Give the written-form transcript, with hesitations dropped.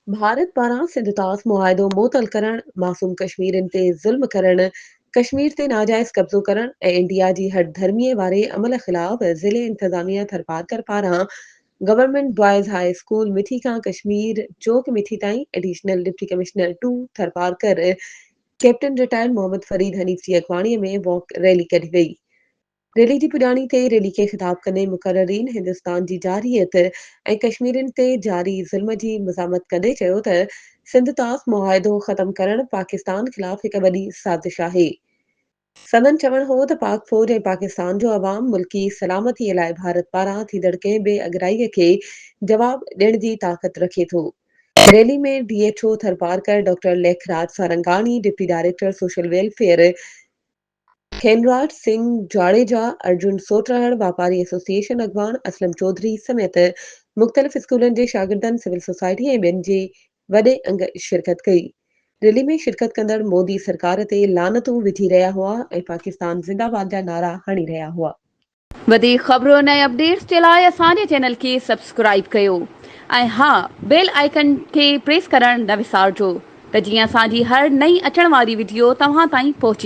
भारत पारां सिंधुतास मुआहिदो मुअतल करण, मासूम कश्मीरियुनि ते ज़ुल्म करण, कश्मीर ते नाजाइज़ कब्ज़ो करण ऐं इंडिया जी हठधर्मीअ वारे अमल ख़िलाफ़ ज़िले इंतिज़ामिया थरपारकर पारां गवर्नमेंट बॉयज़ हाई स्कूल मिठी खां कश्मीर चौक मिठी ताईं additional deputy commissioner 2 Tharparkar captain retired Mohammad Farid Hanif जी अॻवाणीअ में वॉक रैली कढी वई। रैली जी पुॼाणी ते रैली खे ख़िताब कंदे मुक़र्ररीन हिंदुस्तान जी जारियत ऐं कश्मीरियुनि ते जारी ज़ुल्म जी मज़ामत कंदे चयो त सिंध तास मुआहिदो ख़त्म करणु पाकिस्तान ख़िलाफ़ हिक वॾी साज़िश आहे। संदन चवणु हो त पाक फ़ौज ऐं पाकिस्तान जो अवाम मुल्की सलामतीअ लाइ भारत पारां थींदड़ कंहिं बि अगराईअ खे जवाब ॾियण जी ताक़त रखे थो। रैली में DHO Tharparkar doctor Lekhraj Sarangani, deputy director social welfare Khenraj Singh Jadeja, Arjun सोटराहड़, वापारी एसोसिएशन अॻवान असलम चौधरी समेत मुख़्तलिफ़ स्कूलनि जे शागिर्दनि, सिविल सोसाइटी ऐं ॿियनि जे वॾे अंग शिरकत कई। रैली में शिरकत कंदड़ मोदी सरकार ते लानतूं विझी रहिया हुआ ऐं पाकिस्तान ज़िंदाबाद जा नारा हणी रहिया हुआ। वधीक ख़बरुनि ऐं अपडेट्स जे लाइ असांजे चैनल खे सब्सक्राइब कयो ऐं हा, बेल आइकन खे प्रेस करणु न विसारिजो त जीअं असांजी हर नई अचण वारी वीडियो तव्हां ताईं पहुची